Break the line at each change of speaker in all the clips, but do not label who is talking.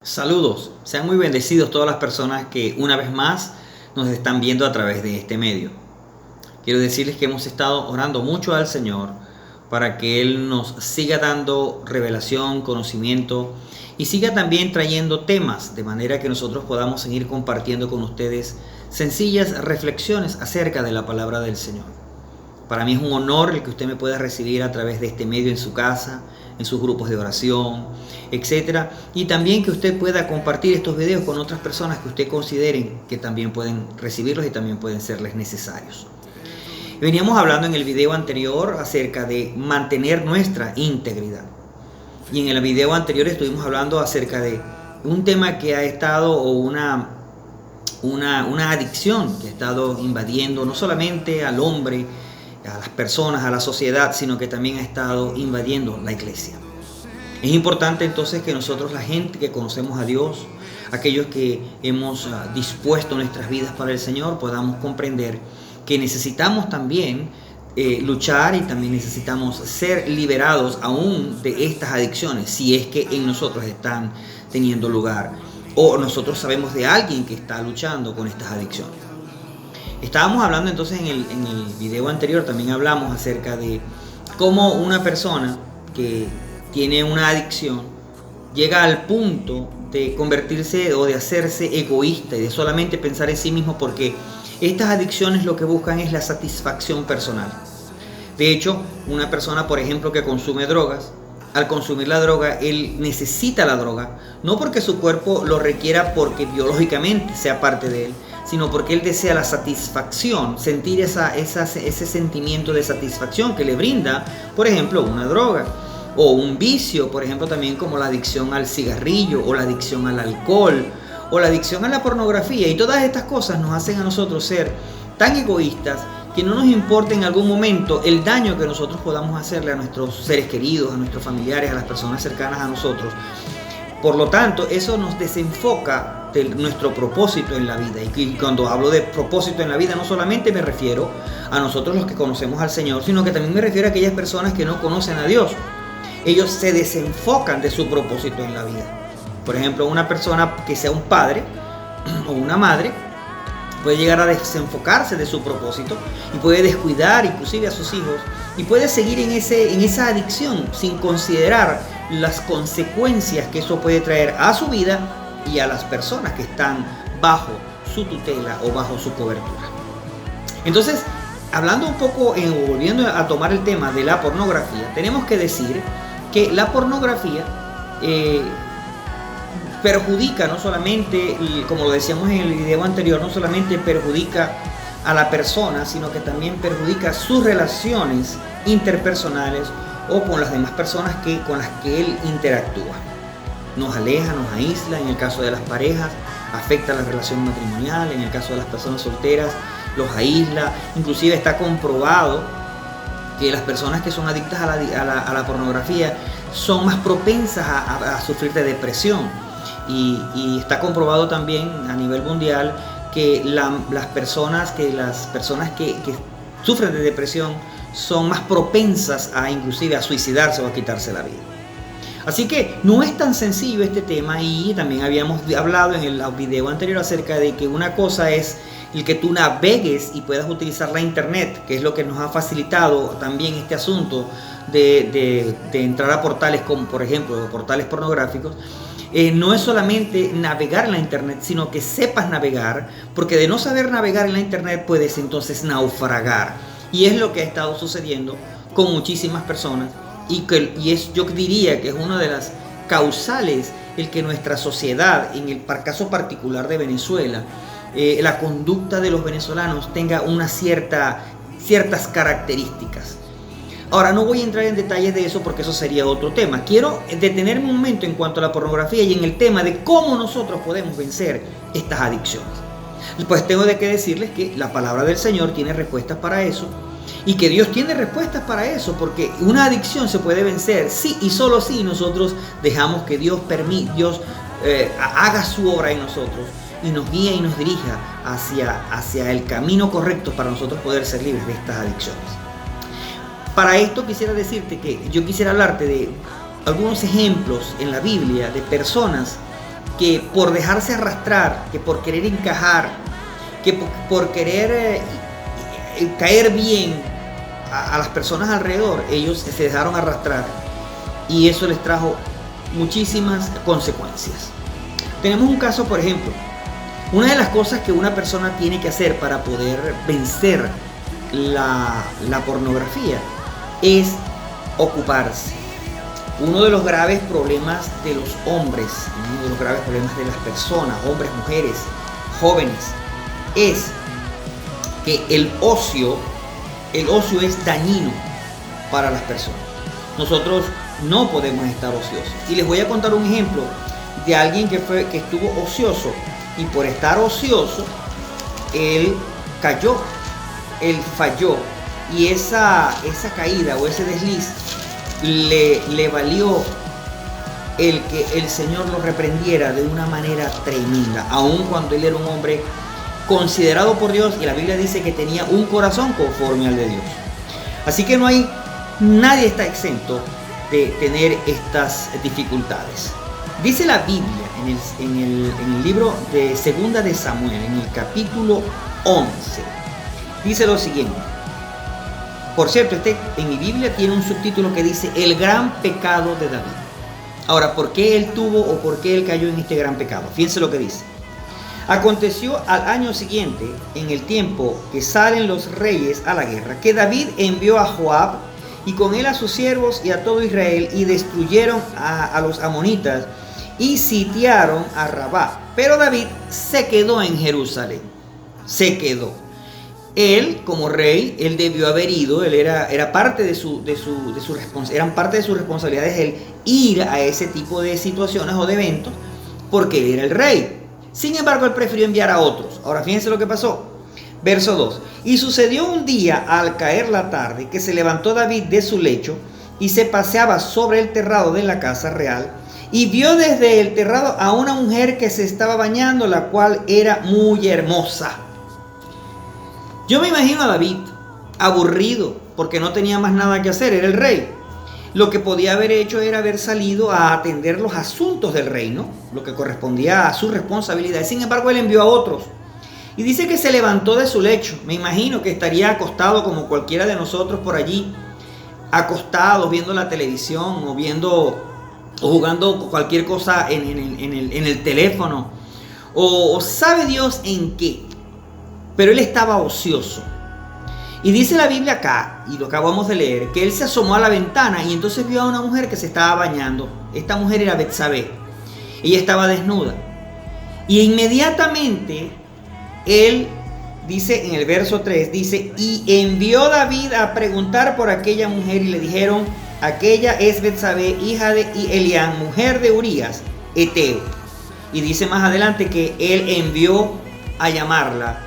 Saludos, sean muy bendecidos todas las personas que una vez más nos están viendo a través de este medio. Quiero decirles que hemos estado orando mucho al Señor para que Él nos siga dando revelación, conocimiento y siga también trayendo temas de manera que nosotros podamos seguir compartiendo con ustedes sencillas reflexiones acerca de la palabra del Señor. Para mí es un honor el que usted me pueda recibir a través de este medio en su casa, en sus grupos de oración, etc. Y también que usted pueda compartir estos videos con otras personas que usted consideren que también pueden recibirlos y también pueden serles necesarios. Veníamos hablando en el video anterior acerca de mantener nuestra integridad. Y en el video anterior estuvimos hablando acerca de un tema que ha estado, o una adicción que ha estado invadiendo no solamente al hombre, a las personas, a la sociedad, sino que también ha estado invadiendo la iglesia. Es importante entonces que nosotros, la gente que conocemos a Dios, aquellos que hemos dispuesto nuestras vidas para el Señor, podamos comprender que necesitamos también luchar y también necesitamos ser liberados aún de estas adicciones, si es que en nosotros están teniendo lugar o nosotros sabemos de alguien que está luchando con estas adicciones. Estábamos hablando entonces en el video anterior, también hablamos acerca de cómo una persona que tiene una adicción llega al punto de convertirse o de hacerse egoísta y de solamente pensar en sí mismo, porque estas adicciones lo que buscan es la satisfacción personal. De hecho, una persona, por ejemplo, que consume drogas, al consumir la droga, él necesita la droga, no porque su cuerpo lo requiera porque biológicamente sea parte de él, sino porque él desea la satisfacción, sentir ese sentimiento de satisfacción que le brinda, por ejemplo, una droga. O un vicio, por ejemplo, también como la adicción al cigarrillo, o la adicción al alcohol, o la adicción a la pornografía. Y todas estas cosas nos hacen a nosotros ser tan egoístas que no nos importa en algún momento el daño que nosotros podamos hacerle a nuestros seres queridos, a nuestros familiares, a las personas cercanas a nosotros. Por lo tanto, eso nos desenfoca de nuestro propósito en la vida. Y cuando hablo de propósito en la vida, no solamente me refiero a nosotros los que conocemos al Señor, sino que también me refiero a aquellas personas que no conocen a Dios. Ellos se desenfocan de su propósito en la vida. Por ejemplo, una persona que sea un padre o una madre puede llegar a desenfocarse de su propósito y puede descuidar inclusive a sus hijos y puede seguir en esa adicción sin considerar las consecuencias que eso puede traer a su vida y a las personas que están bajo su tutela o bajo su cobertura. Entonces, hablando un poco, volviendo a tomar el tema de la pornografía, tenemos que decir que la pornografía perjudica no solamente, como lo decíamos en el video anterior, no solamente perjudica a la persona, sino que también perjudica sus relaciones interpersonales o con las demás personas con las que él interactúa. Nos aleja, nos aísla, en el caso de las parejas, afecta la relación matrimonial, en el caso de las personas solteras, los aísla. Inclusive está comprobado que las personas que son adictas a la pornografía son más propensas a sufrir de depresión. Y está comprobado también a nivel mundial que las personas que sufren de depresión son más propensas inclusive a suicidarse o a quitarse la vida. Así que no es tan sencillo este tema, y también habíamos hablado en el video anterior acerca de que una cosa es el que tú navegues y puedas utilizar la internet, que es lo que nos ha facilitado también este asunto de entrar a portales como, por ejemplo, portales pornográficos. No es solamente navegar en la internet, sino que sepas navegar, porque de no saber navegar en la internet puedes entonces naufragar. Y es lo que ha estado sucediendo con muchísimas personas, yo diría que es una de las causales el que nuestra sociedad, en el caso particular de Venezuela, la conducta de los venezolanos tenga ciertas características. Ahora, no voy a entrar en detalles de eso porque eso sería otro tema. Quiero detenerme un momento en cuanto a la pornografía y en el tema de cómo nosotros podemos vencer estas adicciones. Pues tengo que decirles que la palabra del Señor tiene respuestas para eso, y que Dios tiene respuestas para eso, porque una adicción se puede vencer sí y solo si nosotros dejamos que Dios haga su obra en nosotros y nos guíe y nos dirija hacia el camino correcto para nosotros poder ser libres de estas adicciones. Para esto quisiera decirte que yo quisiera hablarte de algunos ejemplos en la Biblia de personas que por dejarse arrastrar, que por querer encajar, que por querer caer bien a las personas alrededor, ellos se dejaron arrastrar y eso les trajo muchísimas consecuencias. Tenemos un caso, por ejemplo, una de las cosas que una persona tiene que hacer para poder vencer la pornografía es ocuparse. Uno de los graves problemas de los hombres, uno de los graves problemas de las personas, hombres, mujeres, jóvenes, es que el ocio es dañino para las personas. Nosotros no podemos estar ociosos. Y les voy a contar un ejemplo de alguien que estuvo ocioso y por estar ocioso, él cayó, él falló y esa caída o ese desliz le valió el que el Señor lo reprendiera de una manera tremenda, aun cuando él era un hombre considerado por Dios y la Biblia dice que tenía un corazón conforme al de Dios. Así que nadie está exento de tener estas dificultades. Dice la Biblia en el libro de Segunda de Samuel, en el capítulo 11, dice lo siguiente. Por cierto, en mi Biblia tiene un subtítulo que dice el gran pecado de David. Ahora, ¿por qué él tuvo o por qué él cayó en este gran pecado? Fíjense lo que dice. Aconteció al año siguiente, en el tiempo que salen los reyes a la guerra, que David envió a Joab y con él a sus siervos y a todo Israel y destruyeron a los amonitas y sitiaron a Rabá. Pero David se quedó en Jerusalén. Se quedó. Él, como rey, él debió haber ido, él era parte eran parte de sus responsabilidades el ir a ese tipo de situaciones o de eventos, porque él era el rey. Sin embargo, él prefirió enviar a otros. Ahora, fíjense lo que pasó. Verso 2. Y sucedió un día, al caer la tarde, que se levantó David de su lecho y se paseaba sobre el terrado de la casa real y vio desde el terrado a una mujer que se estaba bañando, la cual era muy hermosa. Yo me imagino a David aburrido porque no tenía más nada que hacer, era el rey. Lo que podía haber hecho era haber salido a atender los asuntos del reino, lo que correspondía a su responsabilidad. Sin embargo, él envió a otros. Y dice que se levantó de su lecho. Me imagino que estaría acostado como cualquiera de nosotros por allí, acostado viendo la televisión o jugando cualquier cosa en el teléfono. O sabe Dios en qué. Pero él estaba ocioso. Y dice la Biblia acá, y lo acabamos de leer, que él se asomó a la ventana y entonces vio a una mujer que se estaba bañando. Esta mujer era Betsabé. Ella estaba desnuda. Y inmediatamente él dice en el verso 3, dice, y envió David a preguntar por aquella mujer y le dijeron, aquella es Betsabé, hija de Elián, mujer de Urías, Eteo. Y dice más adelante que él envió a llamarla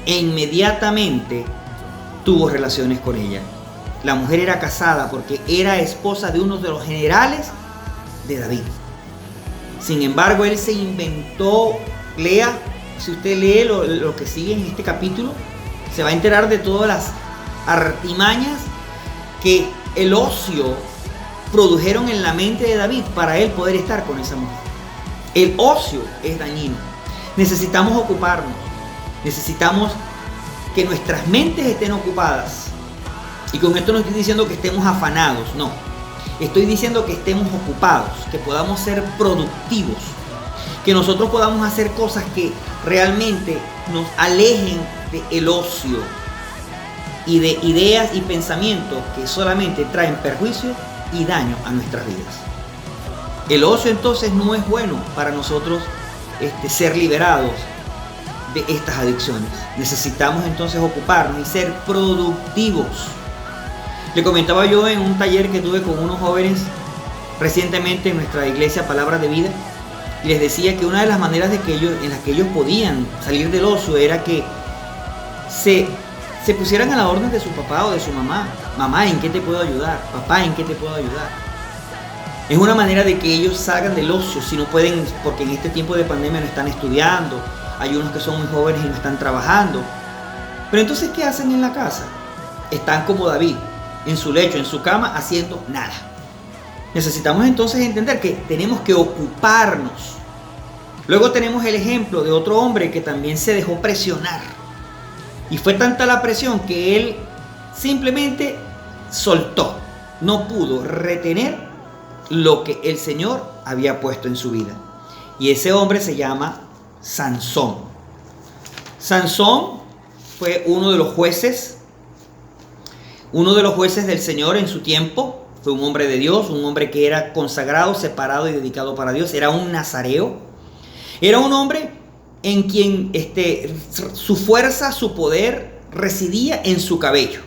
e inmediatamente tuvo relaciones con ella. La mujer era casada porque era esposa de uno de los generales de David. Sin embargo, él se inventó, si usted lee lo que sigue en este capítulo, se va a enterar de todas las artimañas que el ocio produjeron en la mente de David para él poder estar con esa mujer. El ocio es dañino. Necesitamos ocuparnos. Necesitamos que nuestras mentes estén ocupadas. Y con esto no estoy diciendo que estemos afanados, no. Estoy diciendo que estemos ocupados, que podamos ser productivos, que nosotros podamos hacer cosas que realmente nos alejen del ocio y de ideas y pensamientos que solamente traen perjuicio y daño a nuestras vidas. El ocio entonces no es bueno para nosotros ser liberados de estas adicciones. Necesitamos entonces ocuparnos y ser productivos. Le comentaba yo en un taller que tuve con unos jóvenes recientemente en nuestra iglesia Palabra de Vida, y les decía que una de las maneras en las que ellos podían salir del ocio era que se pusieran a la orden de su papá o de su mamá. Mamá, ¿en qué te puedo ayudar? Papá, ¿en qué te puedo ayudar? Es una manera de que ellos salgan del ocio, si no pueden, porque en este tiempo de pandemia no están estudiando, hay unos que son muy jóvenes y no están trabajando. Pero entonces, ¿qué hacen en la casa? Están como David, en su lecho, en su cama, haciendo nada. Necesitamos entonces entender que tenemos que ocuparnos Luego tenemos el ejemplo de otro hombre que también se dejó presionar. Y fue tanta la presión que él simplemente soltó. No pudo retener lo que el Señor había puesto en su vida. Y ese hombre se llama Sansón. Sansón fue uno de los jueces del Señor en su tiempo. Fue un hombre de Dios, un hombre que era consagrado, separado y dedicado para Dios. Era un nazareo. Era un hombre en quien su fuerza, su poder residía en su cabello.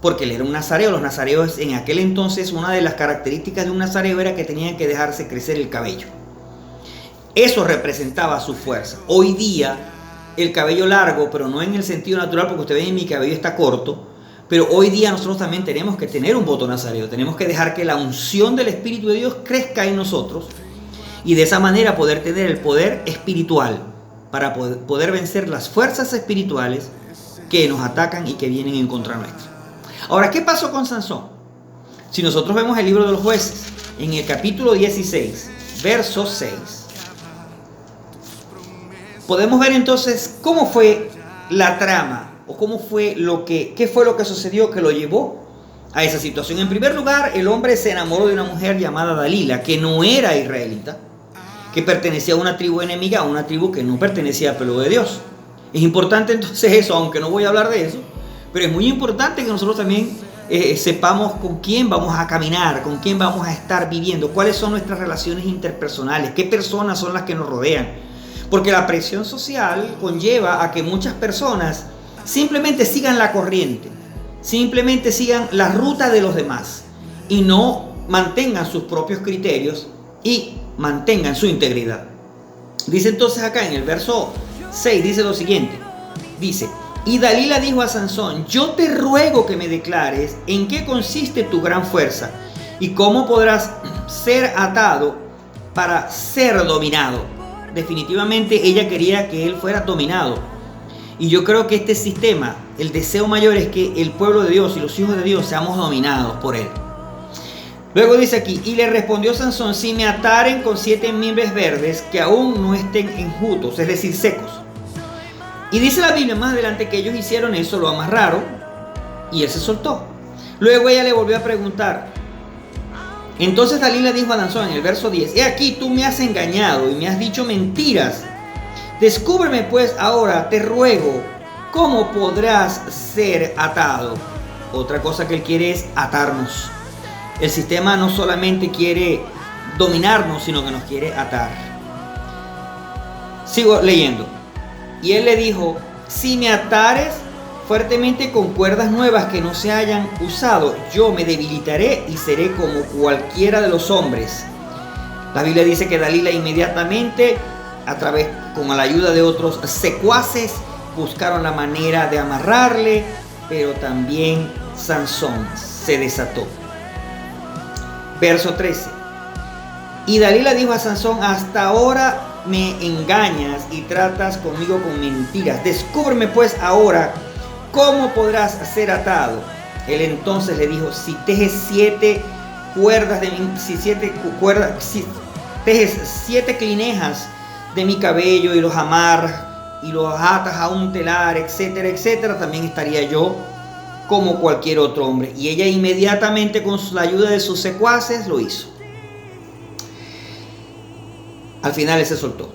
Porque él era un nazareo. Los nazareos en aquel entonces, una de las características de un nazareo era que tenían que dejarse crecer el cabello. Eso representaba su fuerza. Hoy día, el cabello largo, pero no en el sentido natural, porque ustedes ven mi cabello está corto. Pero hoy día nosotros también tenemos que tener un voto nazareo. Tenemos que dejar que la unción del Espíritu de Dios crezca en nosotros. Y de esa manera poder tener el poder espiritual para poder vencer las fuerzas espirituales que nos atacan y que vienen en contra nuestra. Ahora, ¿qué pasó con Sansón? Si nosotros vemos el libro de los Jueces, en el capítulo 16, verso 6, podemos ver entonces cómo fue la trama o qué fue lo que sucedió que lo llevó a esa situación. En primer lugar, el hombre se enamoró de una mujer llamada Dalila, que no era israelita, que pertenecía a una tribu enemiga, a una tribu que no pertenecía al pueblo de Dios. Es importante entonces eso, aunque no voy a hablar de eso, pero es muy importante que nosotros también sepamos con quién vamos a caminar, con quién vamos a estar viviendo, cuáles son nuestras relaciones interpersonales, qué personas son las que nos rodean. Porque la presión social conlleva a que muchas personas simplemente sigan la corriente, simplemente sigan la ruta de los demás y no mantengan sus propios criterios y mantengan su integridad. Dice entonces acá en el verso 6, dice lo siguiente, dice: y Dalila dijo a Sansón: yo te ruego que me declares en qué consiste tu gran fuerza y cómo podrás ser atado para ser dominado. Definitivamente ella quería que él fuera dominado. Y yo creo que este sistema, el deseo mayor es que el pueblo de Dios y los hijos de Dios seamos dominados por él. Luego dice aquí: y le respondió Sansón: si me ataren con 7 mimbres verdes que aún no estén enjutos, es decir, secos. Y dice la Biblia más adelante que ellos hicieron eso, lo amarraron y él se soltó. Luego ella le volvió a preguntar. Entonces Dalila dijo a Sansón en el verso 10: he aquí, tú me has engañado y me has dicho mentiras. Descúbreme pues ahora, te ruego, cómo podrás ser atado. Otra cosa que él quiere es atarnos. El sistema no solamente quiere dominarnos, sino que nos quiere atar. Sigo leyendo. Y él le dijo: si me atares fuertemente con cuerdas nuevas que no se hayan usado, yo me debilitaré y seré como cualquiera de los hombres. La Biblia dice que Dalila inmediatamente, con la ayuda de otros secuaces, buscaron la manera de amarrarle, pero también Sansón se desató. Verso 13. Y Dalila dijo a Sansón: hasta ahora me engañas y tratas conmigo con mentiras. Descúbreme pues ahora cómo podrás ser atado. Él entonces le dijo: si tejes 7 cuerdas si tejes 7 clinejas de mi cabello y los amarras y los atas a un telar, etcétera, etcétera, también estaría yo como cualquier otro hombre. Y ella inmediatamente, con la ayuda de sus secuaces, lo hizo. Al final él se soltó.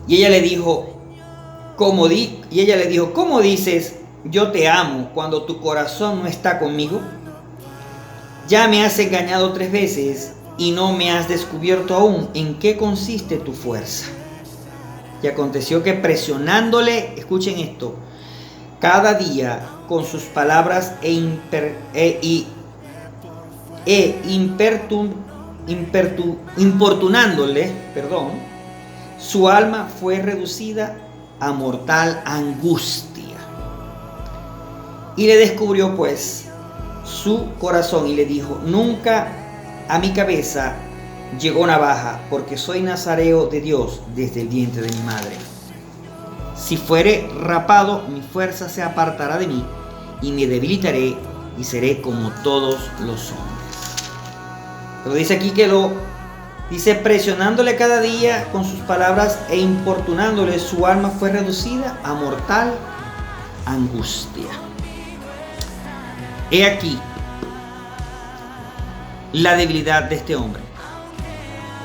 Y ella le dijo: ¿cómo dices yo te amo cuando tu corazón no está conmigo? Ya me has engañado 3 veces y no me has descubierto aún en qué consiste tu fuerza. Y aconteció que presionándole, escuchen esto, cada día con sus palabras importunándole, su alma fue reducida a mortal angustia. Y le descubrió pues su corazón y le dijo: nunca a mi cabeza llegó navaja, porque soy nazareo de Dios desde el vientre de mi madre. Si fuere rapado, mi fuerza se apartará de mí y me debilitaré y seré como todos los hombres. Pero dice aquí que lo Dice, presionándole cada día con sus palabras e importunándole, su alma fue reducida a mortal angustia. He aquí la debilidad de este hombre,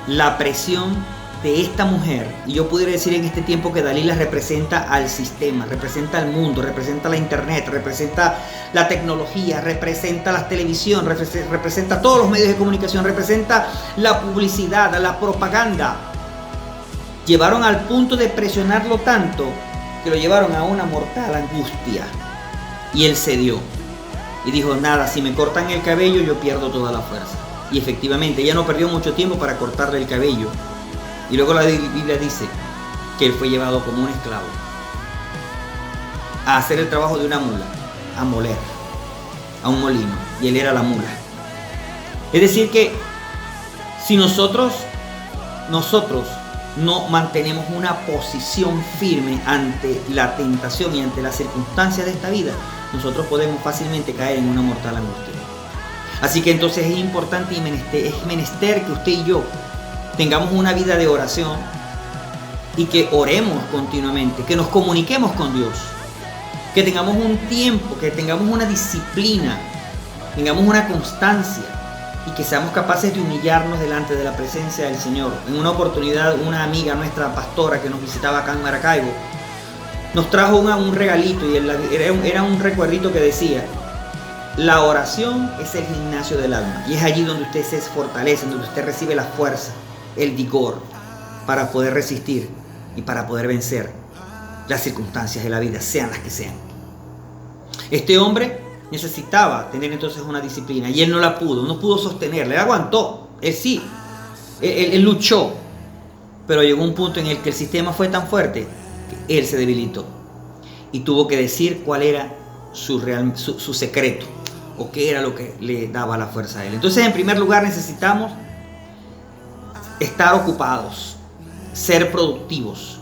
la presión de esta mujer. Y yo pudiera decir en este tiempo que Dalila representa al sistema, representa al mundo, representa la internet, representa la tecnología, representa la televisión, representa todos los medios de comunicación, representa la publicidad, la propaganda. Llevaron al punto de presionarlo tanto que lo llevaron a una mortal angustia. Y él cedió y dijo, nada, si me cortan el cabello yo pierdo toda la fuerza. Y efectivamente ella no perdió mucho tiempo para cortarle el cabello. Y luego la Biblia dice que él fue llevado como un esclavo a hacer el trabajo de una mula, a moler, a un molino, y él era la mula. Es decir que si nosotros no mantenemos una posición firme ante la tentación y ante las circunstancias de esta vida, nosotros podemos fácilmente caer en una mortal angustia. Así que entonces es importante y es menester que usted y yo tengamos una vida de oración y que oremos continuamente, que nos comuniquemos con Dios, que tengamos un tiempo, que tengamos una disciplina, tengamos una constancia y que seamos capaces de humillarnos delante de la presencia del Señor. En una oportunidad, una amiga, nuestra pastora que nos visitaba acá en Maracaibo, nos trajo un regalito y era un recuerdito que decía: la oración es el gimnasio del alma, y es allí donde usted se fortalece, donde usted recibe la fuerza, el vigor para poder resistir y para poder vencer las circunstancias de la vida, sean las que sean. Este hombre necesitaba tener entonces una disciplina y él no pudo sostenerla, él aguantó, él luchó, pero llegó un punto en el que el sistema fue tan fuerte que él se debilitó y tuvo que decir cuál era su secreto o qué era lo que le daba la fuerza a él. Entonces, en primer lugar, necesitamos estar ocupados, ser productivos.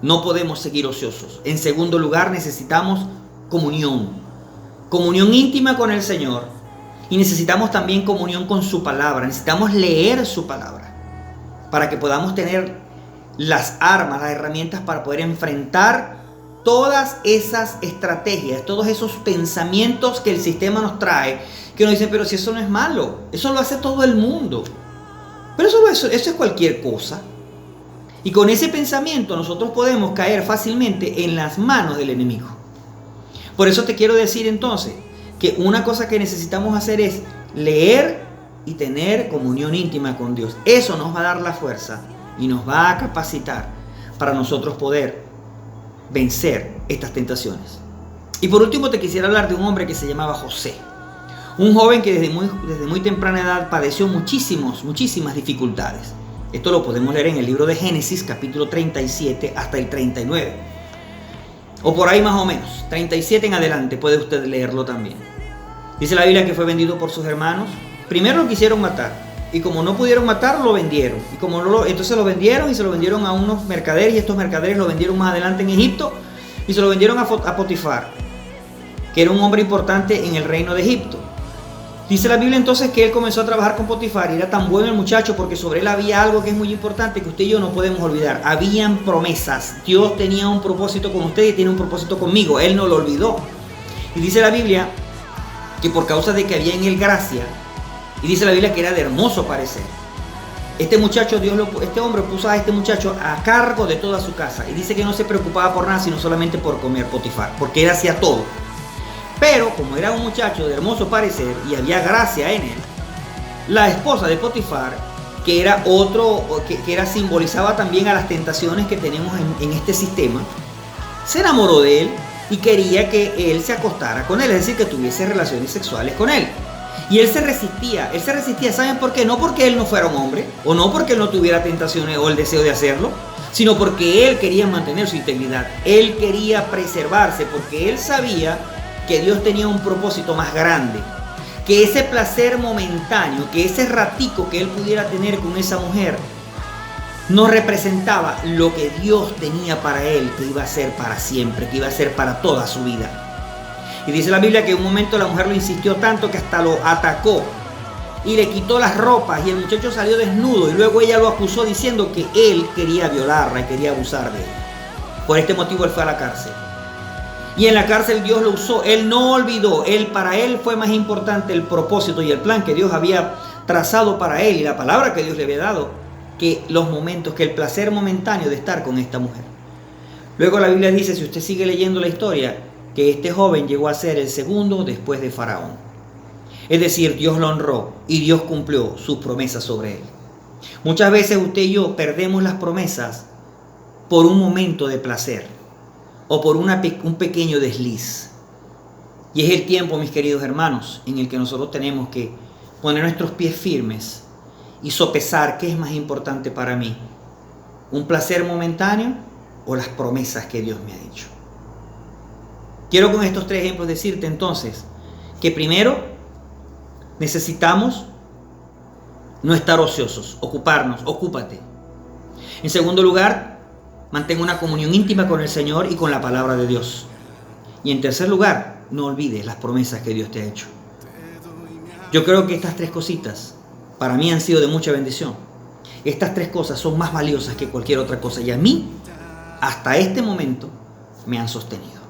No podemos seguir ociosos. En segundo lugar, necesitamos comunión íntima con el Señor, y necesitamos también comunión con su palabra. Necesitamos leer su palabra para que podamos tener las armas, las herramientas para poder enfrentar todas esas estrategias, todos esos pensamientos que el sistema nos trae, que nos dicen, pero si eso no es malo, eso lo hace todo el mundo. Pero eso es cualquier cosa. Y con ese pensamiento nosotros podemos caer fácilmente en las manos del enemigo. Por eso te quiero decir entonces que una cosa que necesitamos hacer es leer y tener comunión íntima con Dios. Eso nos va a dar la fuerza y nos va a capacitar para nosotros poder vencer estas tentaciones. Y por último te quisiera hablar de un hombre que se llamaba José. Un joven que desde muy temprana edad padeció muchísimas dificultades. Esto lo podemos leer en el libro de Génesis, capítulo 37 hasta el 39. O por ahí más o menos, 37 en adelante, puede usted leerlo también. Dice la Biblia que fue vendido por sus hermanos. Primero lo quisieron matar, y como no pudieron matarlo, lo vendieron. Entonces lo vendieron y se lo vendieron a unos mercaderes, y estos mercaderes lo vendieron más adelante en Egipto, y se lo vendieron a Potifar, que era un hombre importante en el reino de Egipto. Dice la Biblia entonces que él comenzó a trabajar con Potifar, y era tan bueno el muchacho porque sobre él había algo que es muy importante, que usted y yo no podemos olvidar. Habían promesas. Dios tenía un propósito con usted y tiene un propósito conmigo. Él no lo olvidó. Y dice la Biblia que por causa de que había en él gracia, y dice la Biblia que era de hermoso parecer, este hombre puso a este muchacho a cargo de toda su casa, y dice que no se preocupaba por nada sino solamente por comer Potifar, porque él hacía todo. Pero como era un muchacho de hermoso parecer y había gracia en él, la esposa de Potifar, que era simbolizaba también a las tentaciones que tenemos en este sistema, se enamoró de él y quería que él se acostara con él, es decir, que tuviese relaciones sexuales con él. Y él se resistía, ¿saben por qué? No porque él no fuera un hombre, o no porque él no tuviera tentaciones o el deseo de hacerlo, sino porque él quería mantener su integridad. Él quería preservarse porque él sabía que Dios tenía un propósito más grande, que ese placer momentáneo, que ese ratico que él pudiera tener con esa mujer, no representaba lo que Dios tenía para él, que iba a ser para siempre, que iba a ser para toda su vida. Y dice la Biblia que en un momento la mujer lo insistió tanto que hasta lo atacó y le quitó las ropas y el muchacho salió desnudo y luego ella lo acusó diciendo que él quería violarla y quería abusar de ella. Por este motivo él fue a la cárcel. Y en la cárcel Dios lo usó. Él no olvidó. Para él fue más importante el propósito y el plan que Dios había trazado para él y la palabra que Dios le había dado que los momentos, que el placer momentáneo de estar con esta mujer. Luego la Biblia dice, si usted sigue leyendo la historia, que este joven llegó a ser el segundo después de Faraón. Es decir, Dios lo honró y Dios cumplió sus promesas sobre él. Muchas veces usted y yo perdemos las promesas por un momento de placer o por un pequeño desliz. Y es el tiempo, mis queridos hermanos, en el que nosotros tenemos que poner nuestros pies firmes y sopesar qué es más importante para mí, un placer momentáneo o las promesas que Dios me ha hecho. Quiero con estos 3 ejemplos decirte entonces que primero necesitamos no estar ociosos, ocúpate. En segundo lugar, mantén una comunión íntima con el Señor y con la palabra de Dios. Y en tercer lugar, no olvides las promesas que Dios te ha hecho. Yo creo que estas 3 cositas para mí han sido de mucha bendición. Estas 3 cosas son más valiosas que cualquier otra cosa y a mí, hasta este momento, me han sostenido.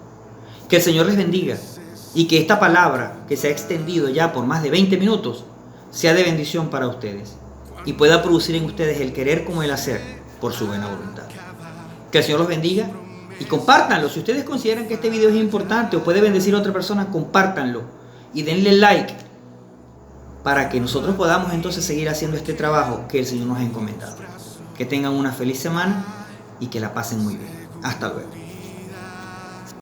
Que el Señor les bendiga y que esta palabra que se ha extendido ya por más de 20 minutos sea de bendición para ustedes y pueda producir en ustedes el querer como el hacer por su buena voluntad. Que el Señor los bendiga y compártanlo. Si ustedes consideran que este video es importante o puede bendecir a otra persona, compártanlo y denle like para que nosotros podamos entonces seguir haciendo este trabajo que el Señor nos ha encomendado. Que tengan una feliz semana y que la pasen muy bien. Hasta luego.